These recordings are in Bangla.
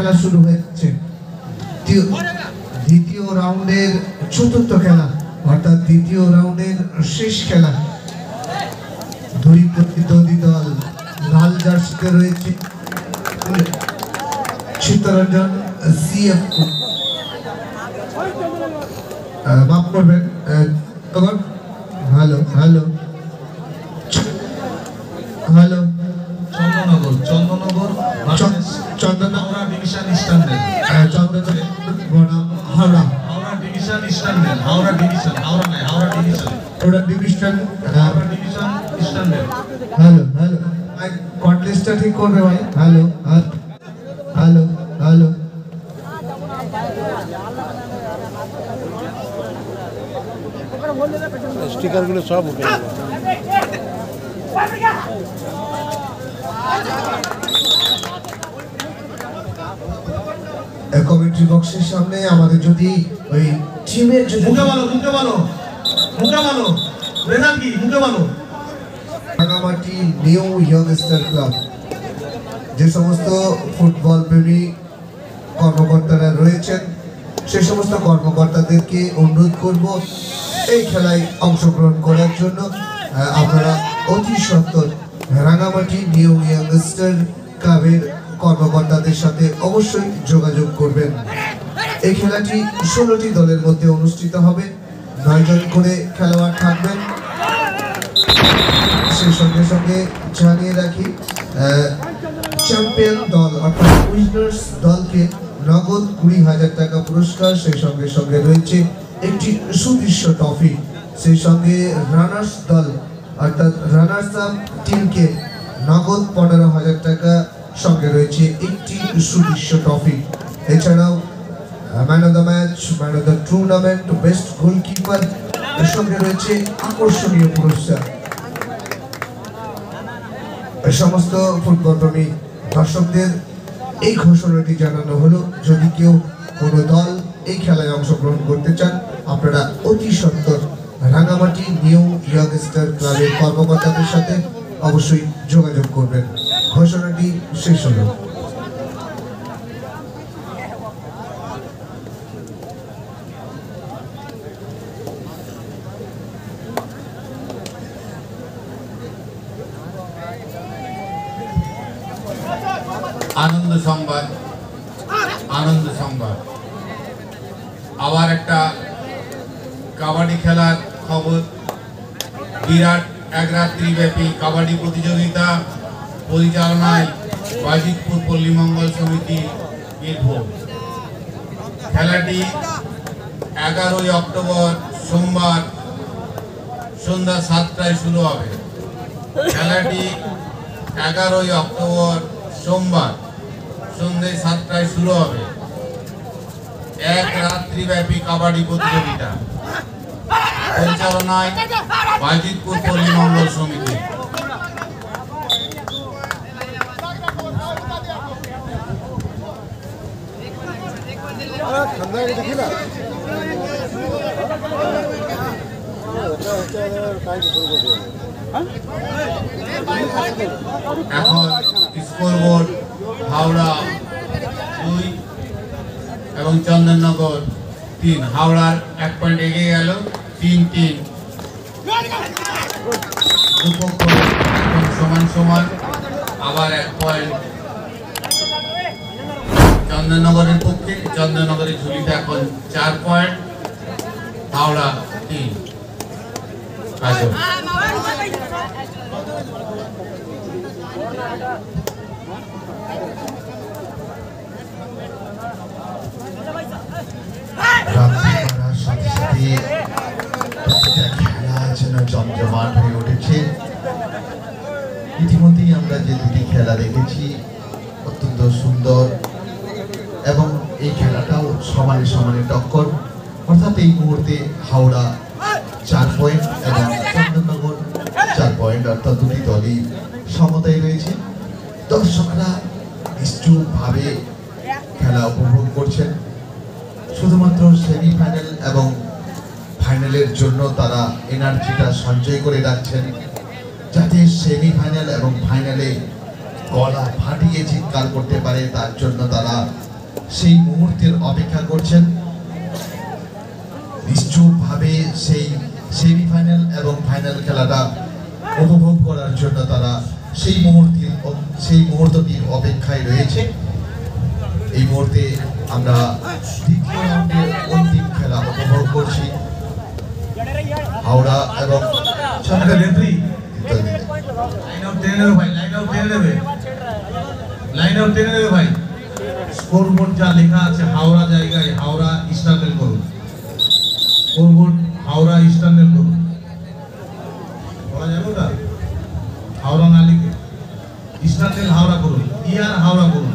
খেলা শুরু হয়েছে। দ্বিতীয় রাউন্ডের চতুর্থ খেলা, অর্থাৎ দ্বিতীয় রাউন্ডের শেষ খেলা। দুই প্রতিদ্বন্দ্বী দল লাল জার্সিতে রয়েছে চিত্তরঞ্জন সিএফ, মাফ করবেন, hello hello hello, Chandannagar Howrah division standard, Howrah division standard, Howrah division standard. Hello hello, কন্টেস্টটা ঠিক করবে ভাই। হ্যালো হ্যালো হ্যালো, স্টিকারগুলো সব উঠে গেল। কমেন্ট্রি বক্সের সামনে আমাদের যদি ওই টিমের যদি রাঙামাটি নিউ ইয়ংস্টার ক্লাব, যে সমস্ত ফুটবল প্রেমী কর্মকর্তারা রয়েছেন সে সমস্ত কর্মকর্তাদেরকে অনুরোধ করব এই খেলায় অংশগ্রহণ করার জন্য। আপনারা অতি সত্বর রাঙামাটি নিউ ইয়ংস্টার ক্লাবের কর্মকর্তাদের সাথে অবশ্যই যোগাযোগ করবেন। এই খেলাটি 16টি দলের মধ্যে অনুষ্ঠিত হবে, 9 জন করে খেলোয়াড় থাকবেন। সেই সঙ্গে সঙ্গে জানিয়ে রাখি, চ্যাম্পিয়ন দল অর্থাৎ উইনার্স দলকে নগদ 20,000 টাকা পুরস্কার, সেই সঙ্গে সঙ্গে রয়েছে একটি সুদৃশ্য ট্রফি। সেই সঙ্গে রানার্স দল অর্থাৎ রানার্স আপ টিমকে নগদ 15,000 টাকা, সঙ্গে রয়েছে একটি সুদৃশ্য ট্রফি। এছাড়াও man of the match, man of the tournament, best goalkeeper, এর সঙ্গে রয়েছে আকর্ষণীয় পুরস্কার। সমস্ত ফুটবল প্রেমী দর্শকদের এই ঘোষণাটি জানানো হলো, যদি কেউ কোনো দল এই খেলায় অংশগ্রহণ করতে চান আপনারা অতি সত্বর রাঙামাটি নিউ ইয়ংস্টার ক্লাবের কর্মকর্তাদের সাথে অবশ্যই যোগাযোগ করবেন। ঘোষণাটি শেষ হলো। আনন্দ সংবাদ, আনন্দ সংবাদ। আবার একটা কাবাডি খেলার খবর। বিরাট এক রাত্রি ব্যাপী কাবাডি প্রতিযোগিতা পরিচালনায় বাজিতপুর পল্লী মঙ্গল সমিতি বীরভূম। খেলাটি 11ই অক্টোবর সোমবার সন্ধ্যা 7টায় শুরু হবে। খেলাটি 11ই অক্টোবর সোমবার সন্ধ্যে 7টায় শুরু হবে। এক রাত্রিব্যাপী কাবাডি প্রতিযোগিতা পরিচালনায় বাজিতপুর পল্লী মঙ্গল সমিতি। এখন স্কোরবোর্ড হাওড়া 2 এবং চন্দননগর 3। হাওড়ার 1 পয়েন্ট এগিয়ে গেল, 3-3। দুপক্ষ সমান সমান, আবার 1 পয়েন্ট চন্দননগরের পক্ষে। চন্দননগরের ঝুলিতে এখন 4 পয়েন্ট, হাওড়া 3। জমজমাট হয়ে উঠেছে। ইতিমধ্যেই আমরা যে দুটি খেলা দেখেছি অত্যন্ত সুন্দর, এবং এই খেলাটাও সমানে সমানে টক্কর। অর্থাৎ এই মুহূর্তে হাওড়া 4 পয়েন্ট এবং চন্দননগর 4 পয়েন্ট, অর্থাৎ দুটি দলই সমতায় রয়েছে। দর্শকরা নিশ্চুপভাবে খেলা উপভোগ করছেন। শুধুমাত্র সেমিফাইনাল এবং ফাইনালের জন্য তারা এনার্জিটা সঞ্চয় করে রাখছেন, যাতে সেমিফাইনাল এবং ফাইনালে গলা ফাটিয়ে চিৎকার করতে পারে। তার জন্য তারা সেই মুহূর্তের অপেক্ষা করছেন। নিশ্চুপভাবে সেই সেমিফাইনাল এবং ফাইনাল খেলাটা উপভোগ করার জন্য তারা সেই মুহূর্তটির অপেক্ষায় রয়েছে। এই মুহূর্তে আমরা দ্বিতীয় রাউন্ডের অন্তিম খেলা উপভোগ করছি। হাওড়া এবং রেফারি লাইন আউট টেনে নেবে ভাই, লাইন আউট টেনে নেবে, লাইন আউট টেনে নেবে ভাই। স্কোরবোর্ড যা লেখা আছে হাওড়া জায়গায় হাওড়া স্টার্টেল করুন, স্কোরবোর্ড হাওড়া স্টার্টেল করুন, বলা যাবে ওটা হাওড়া না লিখে স্টার্টেল হাওড়া করুন, ইয়ার হাওড়া করুন,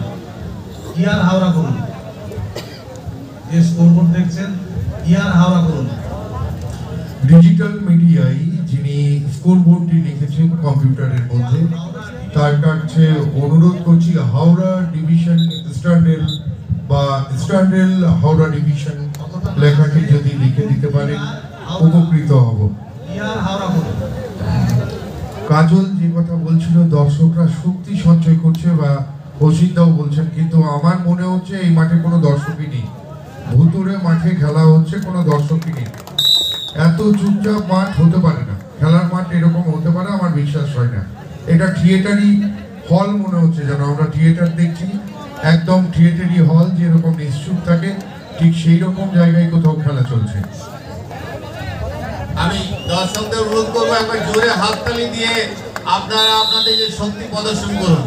ইয়ার হাওড়া করুন। যে স্কোরবোর্ড দেখছেন ইয়ার হাওড়া করুন। ডিজিটাল মিডিয়ায় যিনি স্কোরবোর্ডটি লিখেছেন কম্পিউটারের মধ্যে, তার কাছে অনুরোধ করছি হাওড়া ডিভিশন স্টান্ডেল বা স্টান্ডেল হাওড়া ডিভিশন লেখাটি যদি লিখে দিতে পারেন উপকৃত হব। ইয়ার হাওড়া করুন। কাজল যে কথা বলছিল দর্শকরা শক্তি সঞ্চয় করছে বা অসিতদাও বলছেন, কিন্তু আমার মনে হচ্ছে এই মাঠে কোনো দর্শকই নেই। ভুতুরে মাঠে খেলা হচ্ছে, কোনো দর্শকই নেই। এত চুপচাপ মাঠ হতে পারে না, খেলার মাঠ এরকম হতে পারে আমার বিশ্বাস হয় না। এটা থিয়েটারই হল মনে হচ্ছে, যেন আমরা থিয়েটার দেখছি, একদম থিয়েটারই হল যেরকম নিশ্চুপ থাকে ঠিক সেই রকম জায়গায় কোথাও খেলা চলছে। আমি দর্শকদের অনুরোধ করবো একবার জোরে হাততালি দিয়ে আপনারা আপনাদের যে শক্তি প্রদর্শন করুন।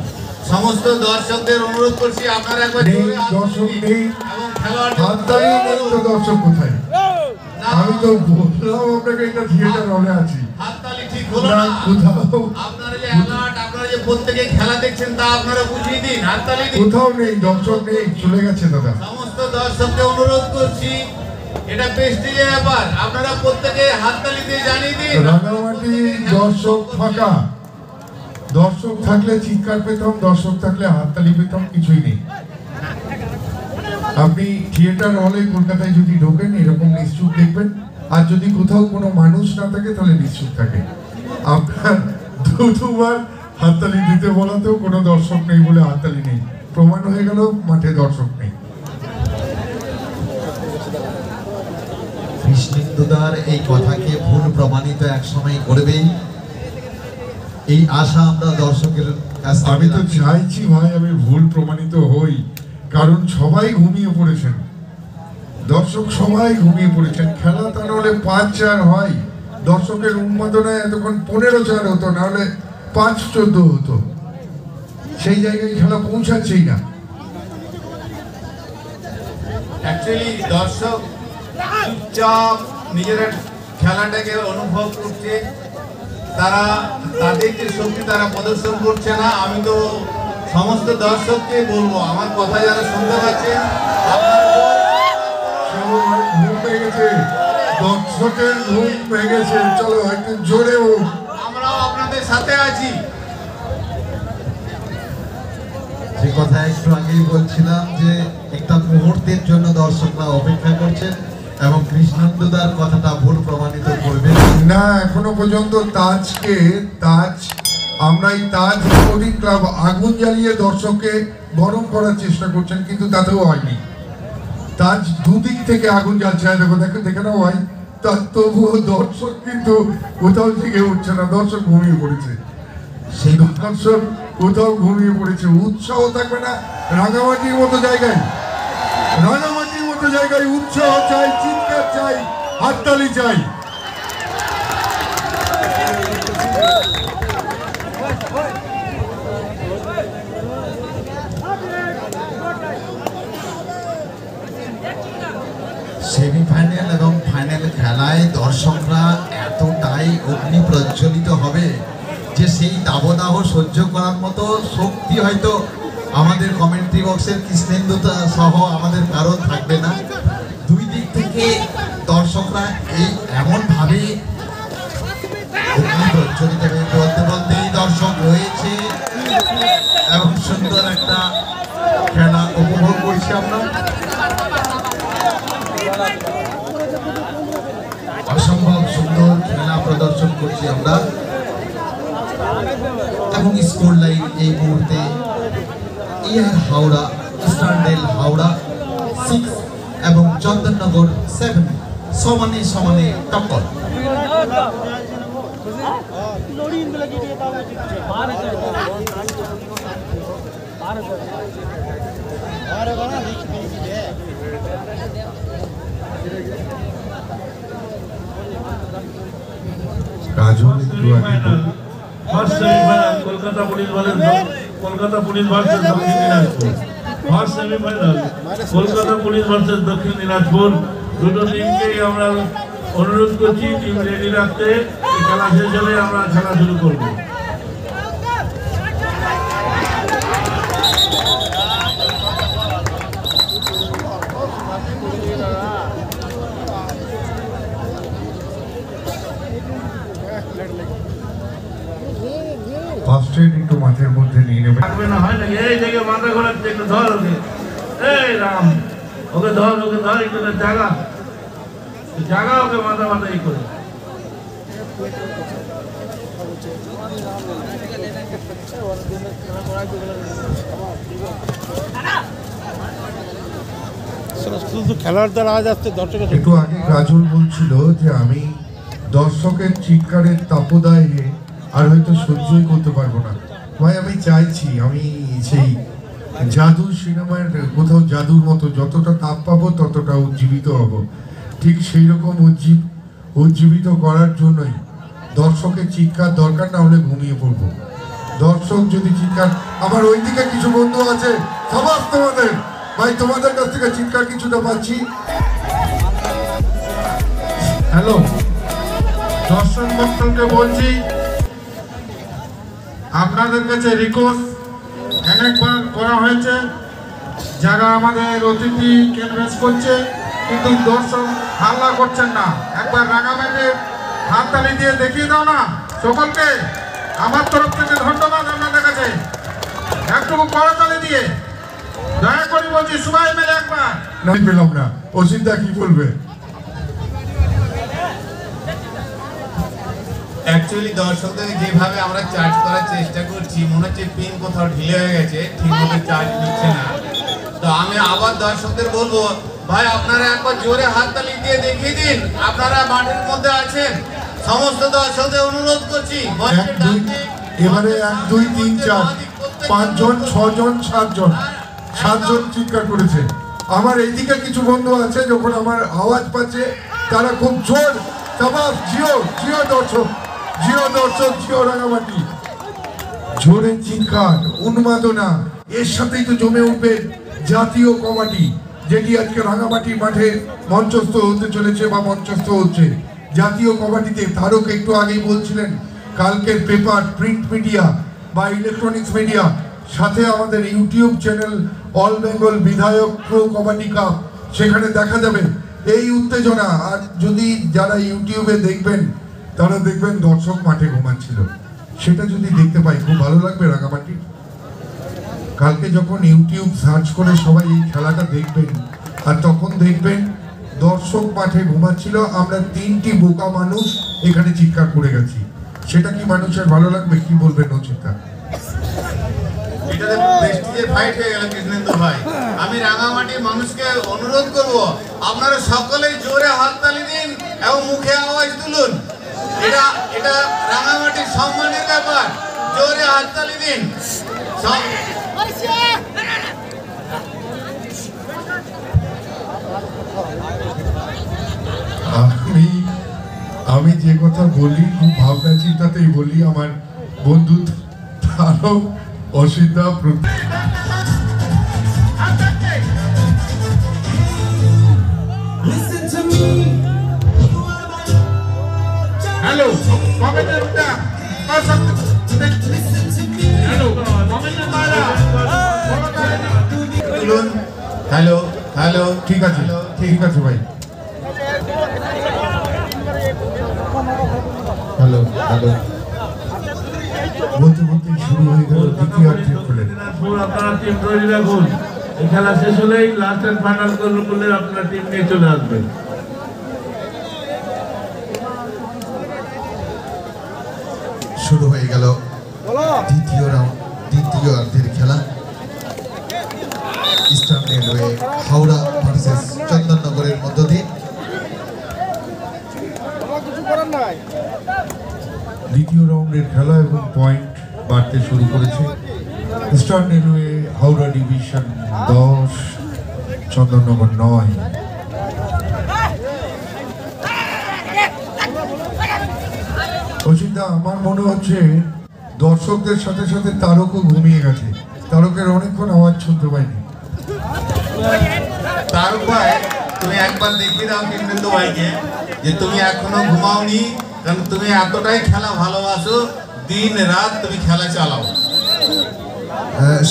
সমস্ত দর্শকদের অনুরোধ করছি আপনারা একবার জোরে দর্শক নেই, এবং খেলোয়াড়দের হাততালি নেই তো দর্শক কোথায়? আমি তো বললাম আপনাকে এটা থিয়েটার হলে আছি। হাততালি ঠিক হলো না, না। কোথাও আপনারা যে অ্যালার্ট, আপনারা যে প্রত্যেকে খেলা দেখছেন তা আপনারা বুঝিয়ে দিন, হাততালি দিন। কোথাও নেই, দর্শক নেই, চলে গেছে দাদা। সমস্ত দর্শককে অনুরোধ করছি, এটা প্রেস্টিজের ব্যাপার, আপনারা প্রত্যেকে হাততালি দিয়ে জানিয়ে দিন। রাঙামাটি দর্শক ফাঁকা, দর্শক থাকলে চিৎকার পেতাম, দর্শক থাকলে হাততালি পেতাম, কিছুই নেই। আপনি থিয়েটার হলে কলকাতায় যদি ঢোকেন এরকম নিশ্চুপ দেখবেন, আর যদি কোথাও কোনো মানুষ না থাকে তাহলে নিশ্চুপ থাকে। আপনার দুবার হাততালি দিতে বলাতেও কোনো দর্শক নেই বলে হাততালি নেই, প্রমাণ হয়ে গেল মাঠে দর্শক নেই। কৃষ্ণেন্দুদার এই কথাকে ভুল প্রমাণিত একসময় করবেই, এই আশা আমরা দর্শকের কাছ থেকে আমি তো রাখি। চাইছি ভাই আমি ভুল প্রমাণিত হই, কারণ সবাই ঘুমিয়ে পড়েছেন, দর্শক সবাই ঘুমিয়ে পড়েছেন। খেলা তা নাহলে 5-4 হয়, দর্শকের উন্মাদনায় এতক্ষণ 15-4 হতো, না হলে 5-14 হতো। সেই জায়গায় খেলা পৌঁছাচ্ছেই না। অ্যাকচুয়ালি দর্শক চুপচাপ নিজেরা খেলাটাকে অনুভব করছে, তারা তাদের যে শক্তি তারা প্রদর্শন করছে না। আমি তো সমস্ত দর্শককে বলবো, আমার কথা যারা শুনতে পাচ্ছেন, চলো ভাই, ঘুম ভেঙেছে, দর্শকের ঘুম ভেঙেছে, চলো একটু জোরে হোক। আমরাও আপনাদের সাথে আছি। যে কথা একটু আগেই বলছিলাম যে একটা মুহূর্তের জন্য দর্শকরা অপেক্ষা করছেন, এবং কৃষ্ণেন্দুদার কথাটা ভুল প্রমাণিত করবে না। এখনো পর্যন্ত তাজ আমরা এই তাজ স্পোর্টিং ক্লাব আগুন জ্বালিয়ে দর্শককে গরম করার চেষ্টা করছেন, কিন্তু তাতেও হয়নি। তাজ দুদিক থেকে আগুন জ্বালছে, দেখে নাও ভাই, তার তবুও দর্শক কিন্তু কোথাও থেকে উঠছে না, দর্শক ঘুমিয়ে পড়েছে। সেই দর্শক কোথাও ঘুমিয়ে পড়েছে, উৎসাহ থাকবে না। রাঙামাটির মতো জায়গায় উৎসাহ চাই, চিৎকার চাই, হাততালি চাই। সেমিফাইনাল এবং ফাইনাল খেলায় দর্শকরা এতটাই অগ্নি প্রজ্বলিত হবে যে সেই দাবদাহ সহ্য করার মতো শক্তি হয়তো আমাদের কমেন্ট্রি বক্সের কৃষ্ণেন্দুদা সহ আমাদের কারো থাকবে না। দুই দিক থেকে দর্শকরা এই এমনভাবে অগ্নি প্রজ্বলিত হয়ে বলতে বলতেই দর্শক রয়েছে এবং সুন্দর একটা খেলা উপভোগ করছি আমরা। অসম্ভব সুন্দর খেলা প্রদর্শন করছি আমরা, এবং স্কোর লাইন এই মুহূর্তে ইয়ার হাওড়া, স্টান্ডেল হাওড়া চন্দননগর 7 সমানে সমানে টক্কর। কাজল একটু আগে first semifinal Kolkata police versus Dakshin Dinajpur. First semifinal Kolkata police versus Dakshin Dinajpur. দুটো টিমকেই আমরা অনুরোধ করছি টিম রেডি রাখতে। খেলা শেষ হলে আমরা খেলা শুরু করবো। ফার্স্ট এড একটু মাঠের মধ্যে নিয়ে নেবে। থাকবে না, হয় নাকি? এই জায়গায় মাথা ঘোরাচ্ছে, একটু ধর ওকে। এই রাম, ওকে ধর একটু জাগা ওকে মাথা ই করে। শুধু খেলার দ্বারা আওয়াজ আসছে, দর্শকের একটু আগে কাজল বলছিল যে আমি দর্শকের চিৎকারের তাপদায়ে আর হয়তো সহ্যই করতে পারবো না। ভাই আমি চাইছি আমি সেই জাদু সিনেমার কোথাও জাদুর মতো যতটা তাপ পাবো ততটা উজ্জীবিত হব। ঠিক সেই রকম উজ্জীবিত করার জন্যই দর্শকের চিৎকার দরকার, না হলে ঘুমিয়ে পড়বো। দর্শক যদি চিৎকার, আমার ওইদিকে কিছু বন্ধু আছে সবাই তোমাদের ভাই, তোমাদের কাছ থেকে চিৎকার কিছুটা পাচ্ছি। হ্যালো, দর্শক মন্ডলকে বলছি আপনাদের কাছে রিকোয়েস্ট অনেকবার করা হয়েছে, যারা আমাদের অতিথি ক্যানভাস করছে কিন্তু দর্শক হাল্লা করছেন না, একবার রাঙামাটি হাততালি দিয়ে দেখিয়ে দাও না সকলকে। আমার তরফ থেকে ধন্যবাদ আপনাদের কাছে, একটু করতালি দিয়ে দয়া করে বলছি সবাই মিলে একবার। না পেলাম না, অসিদ্ধা কি বলবে? অ্যাকচুয়ালি দর্শকদের যেভাবে আমরা চার্জ করার চেষ্টা করছি, মনে হচ্ছে পিন কোথাও ঢিলে হয়ে গেছে, ঠিকভাবে চার্জ নিচ্ছে না। তো আমি আবার দর্শকদের বলবো, ভাই আপনারা একবার জোরে হাততালি দিয়ে দেখিয়ে দিন আপনারা মাঠের মধ্যে আছেন। সমস্ত দর্শকদের অনুরোধ করছি, এবারে 1 2 3 4 5 জন 6 জন 7 জন 7 জন চিৎকার করেছে। আমার এইদিকে কিছু বন্ধু আছে, যখন আমার আওয়াজ পাচ্ছে তারা খুব জোর সবাব জিও দর্শক জিও রাঙামাটি জোরে চিৎকার উন্মাদনা, এর সাথেই তো জমে উঠবে জাতীয় কবাডি, যেটি আজকে রাঙামাটি মাঠে মঞ্চস্থ হতে চলেছে বা মঞ্চস্থ হচ্ছে। জাতীয় কবাডিতে তারক একটু আগেই বলছিলেন, কালকের পেপার, প্রিন্ট মিডিয়া বা ইলেকট্রনিক্স মিডিয়া, সাথে আমাদের ইউটিউব চ্যানেল অল বেঙ্গল বিধায়ক প্রো কবাডি কাপ, সেখানে দেখা যাবে এই উত্তেজনা। আর যদি যারা ইউটিউবে দেখবেন তারা দেখবেন দর্শক মাঠে ঘুমাচ্ছিল, সেটা যদি দেখতে পাই খুব ভালো লাগবে রাঙামাটি। কালকে যখন ইউটিউব সার্চ করে সবাই এই খেলাটা দেখবেন, আর তখন দেখবেন দর্শক মাঠে ঘুমাচ্ছিল, আমরা 3টি বোকা মানুষ এখানে চিৎকার করে গেছি, সেটা কি মানুষের ভালো লাগবে? কি বলবেন নচিতা? এটাতে প্রেস্টিজের ফাইট হয়ে গেল কৃষ্ণেন্দু ভাই। আমি রাঙামাটির মানুষকে অনুরোধ করব, আপনারা সকলেই জোরে হাততালি দিন এবং মুখে আওয়াজ তুলুন। এটা রাঙামাটির সম্মানের ব্যাপার, জোরে হাততালি দিন। আমি যে কথা বলি খুব ভাবনা চিন্তাতেই বলি। আমার বন্ধু তারও অসিদ্ধা হ্যালো হ্যালো হ্যালো ঠিক আছে ভাই। হ্যালো বলতে শুরু হয়ে গেল দ্বিতীয়ার্ধের খেলা। আপনারা টিম তৈরি রাখুন, এই খেলা শেষ হলেই লাস্ট এন্ড ফাইনাল করলে আপনারা টিম নিয়ে চলে আসবেন। শুরু হয়ে গেল দ্বিতীয় অর্ধের খেলা। ইস্টার্ন রেলওয়ে হাওড়া সার্ভিসেস চন্দননগরের মধ্য দিয়ে। দ্বিতীয় রাউন্ডের খেলা এবং পয়েন্ট বাড়তে শুরু করেছে। Eastern railway Howrah division 10, Chandannagar 9। অসিতদা, আমার মনে হচ্ছে দর্শকদের সাথে সাথে তারকও ঘুমিয়ে গেছে। তারকের অনেকক্ষণ আওয়াজ শুনতে পাইনি। তারক ভাই, তুমি একবার দেখিয়ে দাও কিন্দ্রেন্দু ভাইকে যে তুমি এখনো ঘুমাওনি, কারণ তুমি এতটাই খেলা ভালোবাসো, দিন রাত তুমি খেলা চালাও।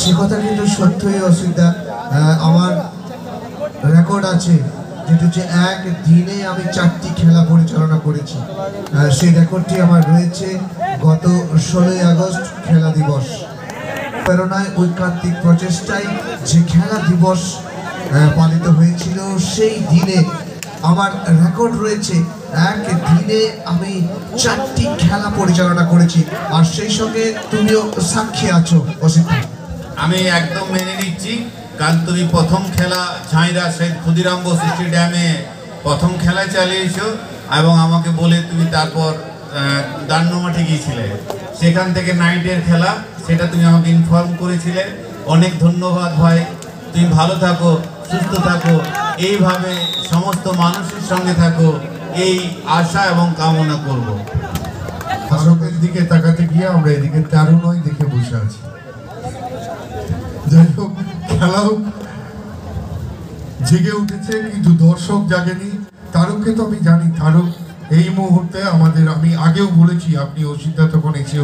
সে কথা কিন্তু সত্যই অসিতদা। আমার রেকর্ড আছে, যেটা হচ্ছে এক দিনে আমি 4টি খেলা পরিচালনা করেছি। সেই রেকর্ডটি আমার রয়েছে গত 16ই আগস্ট খেলা দিবস। প্রেরণায় ঐকান্তিক প্রচেষ্টায় যে খেলা দিবস পালিত হয়েছিল, সেই দিনে আমার রেকর্ড রয়েছে এক দিনে আমি 4টি খেলা পরিচালনা করেছি। আর সেই সঙ্গে তুমিও সাক্ষী আছো অসিতদা। আমি একদম মেনে নিচ্ছি, কারণ তুমি প্রথম খেলা ঝাঁইরা শহীদ ক্ষুদিরাম বোস স্টেডিয়ামে প্রথম খেলা চালিয়েছো এবং আমাকে বলে তুমি তারপর দান্ড মাঠে গিয়েছিলে। সেখান থেকে নাইটের খেলা, সেটা তুমি আমাকে ইনফর্ম করেছিলে। অনেক ধন্যবাদ ভাই, তুমি ভালো থাকো, সুস্থ থাকো, এইভাবে সমস্ত মানুষের সঙ্গে থাকো, এই আশা এবং কামনা করব। তারকের দিকে তাকাতে গিয়ে আমরা এদিকে 13-9 দেখে বসে আছি। যাই হোক, খেলাও জেগে উঠেছে কিন্তু দর্শক জাগেনি। তারককে তো আমি জানি, তারক এই মুহূর্তে আমাদের, আমি আগেও বলেছি, আপনি অসিতদা তখন এসে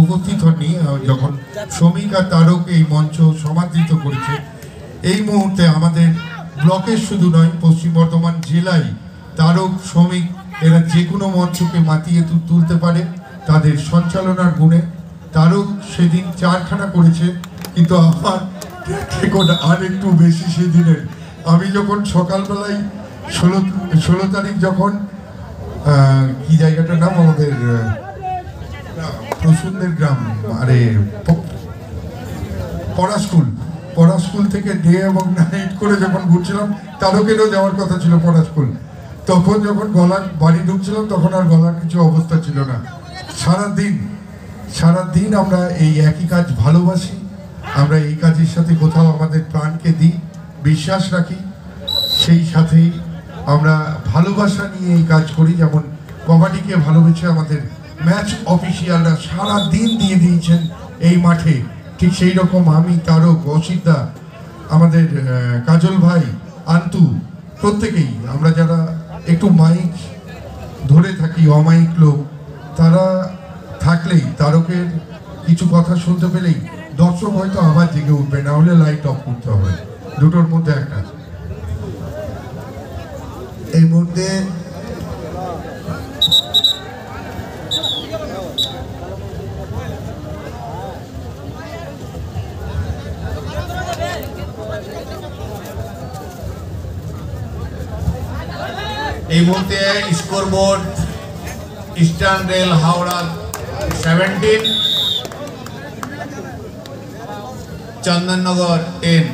উপস্থিত হননি, যখন শ্রমিক আর তারক এই মঞ্চ সমাদৃত করেছে। এই মুহূর্তে আমাদের ব্লকের শুধু নয়, পশ্চিম বর্ধমান জেলায় তারক, শ্রমিক এরা যে কোনো মঞ্চকে মাতিয়ে তুলতে পারে তাদের সঞ্চালনার গুণে। তারক সেদিন 4খানা করেছে, কিন্তু আমার রেকর্ড আর একটু বেশি সেদিনের। আমি যখন সকালবেলায় 16 তারিখ যখন কি জায়গাটার নাম আমাদের প্রসুন্দের গ্রাম, আরে পড়া স্কুল থেকে ডে এবং নাইট করে যখন ঘুরছিলাম, তারকেরও যাওয়ার কথা ছিল পড়া স্কুল, তখন যখন গলার বাড়ি ঢুকছিলাম তখন আর গলার কিছু অবস্থা ছিল না। সারাদিন আমরা এই একই কাজ ভালোবাসি, আমরা এই কাজের সাথে কোথাও আমাদের প্রাণকে দিই, বিশ্বাস রাখি, সেই সাথেই আমরা ভালোবাসা নিয়ে এই কাজ করি। যেমন কবাডিকে ভালোবেসে আমাদের ম্যাচ অফিসিয়ালরা সারা দিন দিয়ে দিয়েছেন এই মাঠে, ঠিক সেই রকম আমি, তারক, অসিতদা, আমাদের কাজল ভাই, আন্তু, প্রত্যেকেই আমরা যারা একটু মাইক ধরে থাকি, অমাইক লোক, তারা থাকলেই, তারকের কিছু কথা শুনতে পেলেই দর্শক হয়তো আবার জেগে উঠবে, না হলে লাইট অফ করতে হবে, দুটোর মধ্যে একটা। এই মুহূর্তে score board eastern rail Howrah 17, Chandannagar 10।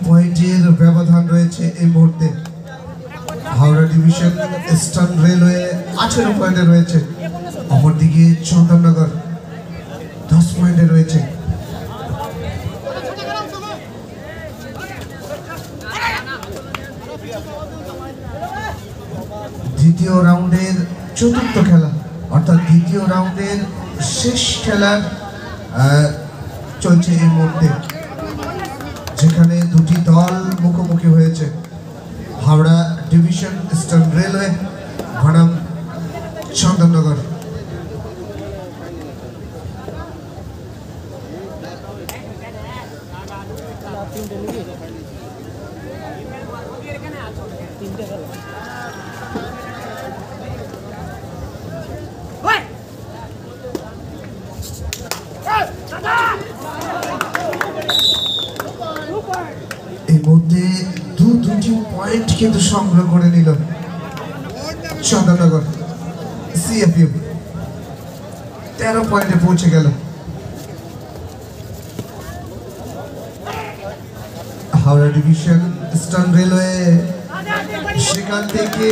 পয়েন্টের ব্যবধান রয়েছে এই মুহূর্তে। হাওড়া ডিভিশন ইস্টার্ন রেলওয়ে 18 পয়েন্টে রয়েছে, অপরদিকে চন্দননগর 10 পয়েন্টে রয়েছে। দ্বিতীয় রাউন্ডের চতুর্থ খেলা, অর্থাৎ দ্বিতীয় রাউন্ডের শেষ খেলা চলছে এই মুহূর্তে, যেখানে দুটি দল মুখোমুখি হয়েছে। হাওড়া ডিভিশন ইস্টার্ন রেলওয়ে বনাম চন্দননগর। এই মুহূর্তে দুটি পয়েন্ট কিন্তু সংগ্রহ করে নিল চন্দননগর। সিএফইউ 13 পয়েন্টে পৌঁছে গেল। হাওড়া ডিভিশন ইস্টার্ন রেলওয়ে সেখান থেকে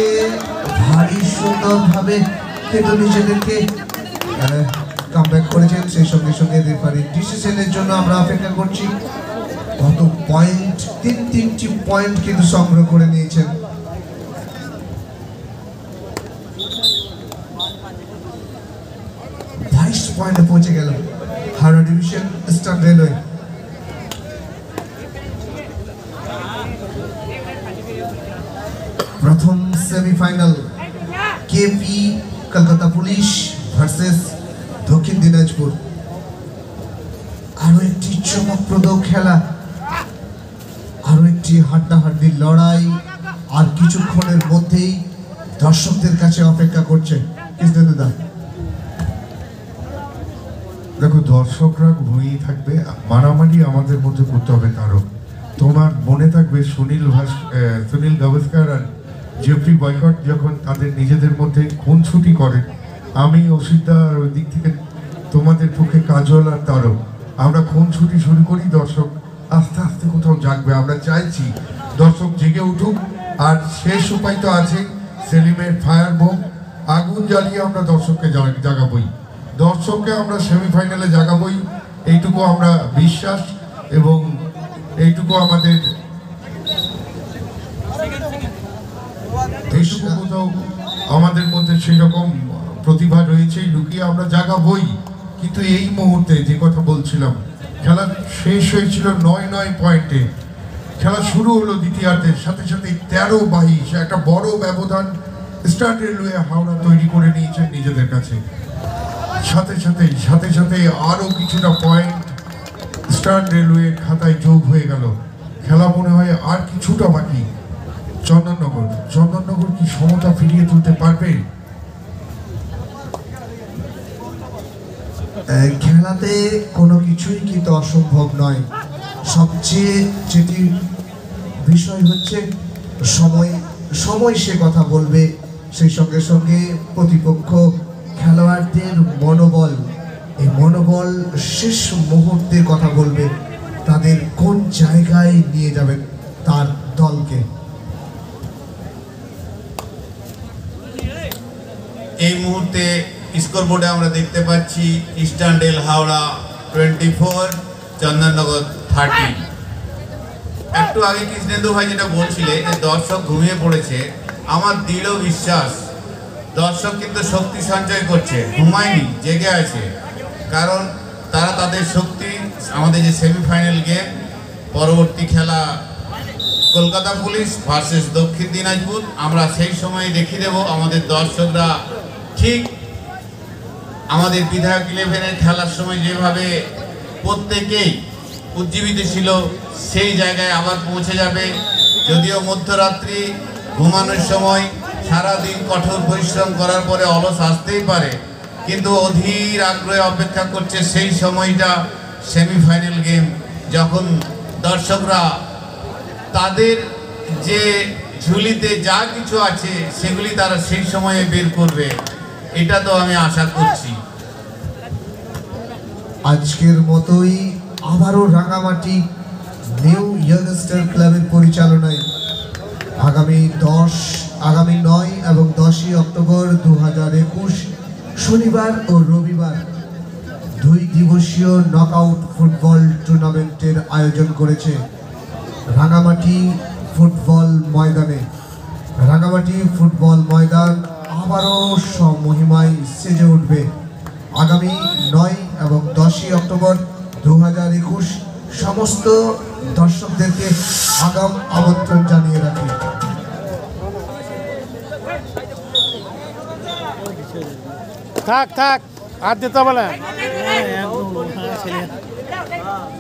ভারী সুন্দরভাবে কিন্তু নিজেদেরকে কামব্যাক করেছেন। সেই সঙ্গে সঙ্গে রেফারি ডিসিশনের জন্য আমরা অপেক্ষা করছি। কত পয়েন্ট, তিনটি পয়েন্ট কিন্তু সংগ্রহ করে নিয়েছেন। পয়েন্টে পৌঁছে গেল হাওড়া ডিভিশন ইস্টার্ন রেলওয়ে। প্রথম semifinal KP Kolkata police versus Dakshin Dinajpur. আরো একটি চমকপ্রদ খেলা, আরো একটি হাড্ডাহাড্ডির লড়াই আর কিছুক্ষণের মধ্যেই দর্শকদের কাছে অপেক্ষা করছে। কৃষ্ণেন্দুদা, দেখো, দর্শকরা ঘুমিয়ে থাকবে, মারামারি আমাদের মধ্যে করতে হবে কারো। তোমার মনে থাকবে সুনীল গাভাস্কার আর জেফরি বয়কট যখন তাদের নিজেদের মধ্যে খুনছুটি করে, আমি অসিতদার ওই দিক থেকে তোমাদের পক্ষে কাজল আর তারও আমরা খুনছুটি শুরু করি, দর্শক আস্তে আস্তে কোথাও জাগবে। আমরা চাইছি দর্শক জেগে উঠুক। আর শেষ উপায় তো আছে সেলিমের ফায়ার বোম, আগুন জ্বালিয়ে আমরা দর্শককে জাগাবই, দর্শককে আমরা সেমিফাইনালে জাগাবই, এইটুকু আমরা বিশ্বাস এবং এইটুকু আমাদের কোথাও আমাদের মধ্যে সেই রকম প্রতিভা রয়েছে লুকিয়ে, আমরা জাগাবই। কিন্তু এই মুহূর্তে যে কথা বলছিলাম, খেলা শেষ হয়েছিল 9 পয়েন্টে, খেলা শুরু হলো দ্বিতীয়ার্ধের সাথে সাথে 13-22 একটা বড় ব্যবধান ইস্টার্ন রেলওয়ে হাওড়া তৈরি করে নিয়েছেন নিজেদের কাছে। সাথে সাথে আরো কিছুটা পয়েন্ট ইস্টার্ন রেলওয়ের খাতায় যোগ হয়ে গেল। খেলা মনে হয় আর কিছুটা বাকি। চন্দননগর কি সমতা ফিরিয়ে তুলতে পারবে? খেলাতে কোনো কিছুই কিন্তু অসম্ভব নয়। সবচেয়ে যেটি বিষয় হচ্ছে সময় সে কথা বলবে। সেই সঙ্গে সঙ্গে প্রতিপক্ষ খেলোয়াড়দের মনোবল, এই মনোবল শেষ মুহূর্তে কথা বলবে, তাদের কোন জায়গায় নিয়ে যাবেন তার দলকে। এই মুহূর্তে স্কোরবোর্ডে আমরা দেখতে পাচ্ছি ইস্টার্ন রেল হাওড়া 24, চন্দননগর 30। একটু আগে কৃষ্ণেন্দু ভাই যেটা বলছিলে যে দর্শক ঘুমিয়ে পড়েছে, আমার দৃঢ় বিশ্বাস দর্শক কিন্তু শক্তি সঞ্চয় করছে, ঘুমায়নি, জেগে আছে। কারণ তারা তাদের শক্তি আমাদের যে সেমিফাইনাল গেম, পরবর্তী খেলা কলকাতা পুলিশ ভার্সেস দক্ষিণ দিনাজপুর, আমরা সেই সময় দেখিয়ে দেব আমাদের দর্শকরা ঠিক আমাদের বিধায়ক 11-এর খেলার সময় যেভাবে প্রত্যেকেই উজ্জীবিত ছিল সেই জায়গায় আবার পৌঁছে যাবে। যদিও মধ্যরাত্রি ঘুমানোর সময় সারাদিন কঠোর পরিশ্রম করার পরে অলস আসতেই পারে, কিন্তু অধীর আগ্রহে অপেক্ষা করছে সেই সময়টা সেমিফাইনাল গেম, যখন দর্শকরা তাদের যে ঝুলিতে যা কিছু আছে সেগুলি তারা সেই সময়ে বের করবে, এটা তো আমি আশা করছি। আজকের মতোই আবারও রাঙামাটি নিউ ইয়ংস্টার ক্লাবের পরিচালনায় আগামী 9 এবং 10ই অক্টোবর 2021 শনিবার ও রবিবার 2 দিবসীয় নকআউট ফুটবল টুর্নামেন্টের আয়োজন করেছে রাঙামাটি ফুটবল ময়দানে। রাঙামাটি ফুটবল ময়দান আবারও সমহিমায় সেজে উঠবে। আগামী 9 এবং 10ই অক্টোবর 2021 সমস্ত দর্শকদেরকে আগাম আমন্ত্রণ জানিয়ে রাখি। থাক আর দিতে হবে না,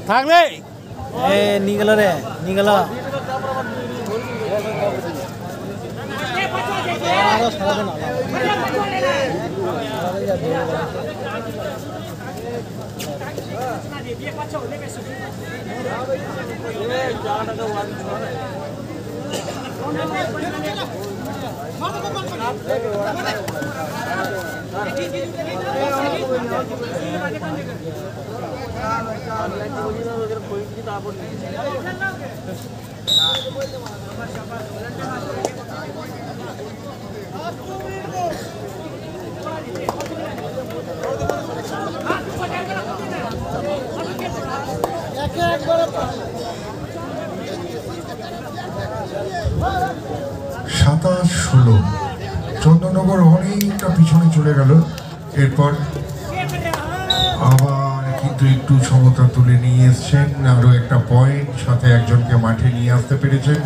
থাকলে নিয়ে গেল 27-16 চন্দননগর অনেকটা পিছনে চলে গেল। এরপর আবার কিন্তু একটু সমতা তুলে নিয়ে এসছেন, আরো একটা পয়েন্ট, সাথে একজনকে মাঠে নিয়ে আসতে পেরেছেন।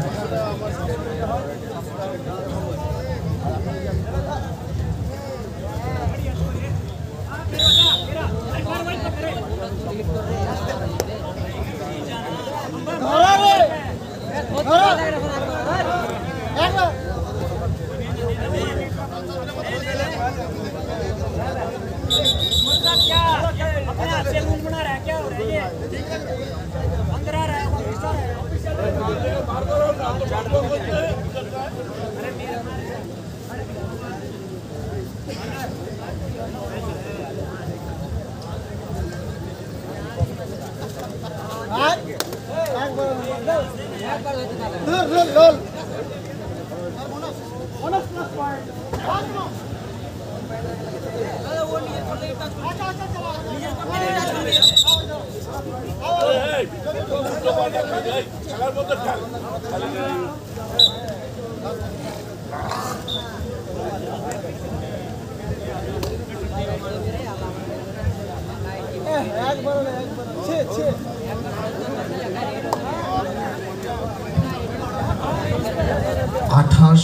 আঠাশ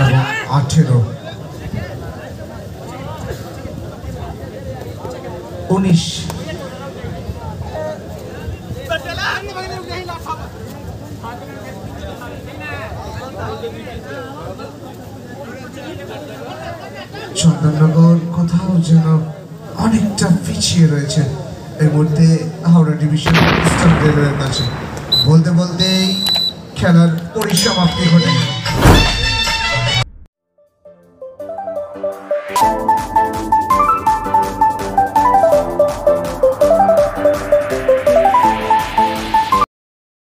এবং 18 19 চন্দননগর কোথাও যেন অনেকটা পিছিয়ে রয়েছে এই মুহূর্তে হাওড়া ডিভিশন ইস্টার্ন রেলওয়ের কাছে। বলতে বলতেই খেলার পরিসমাপ্তি ঘটে।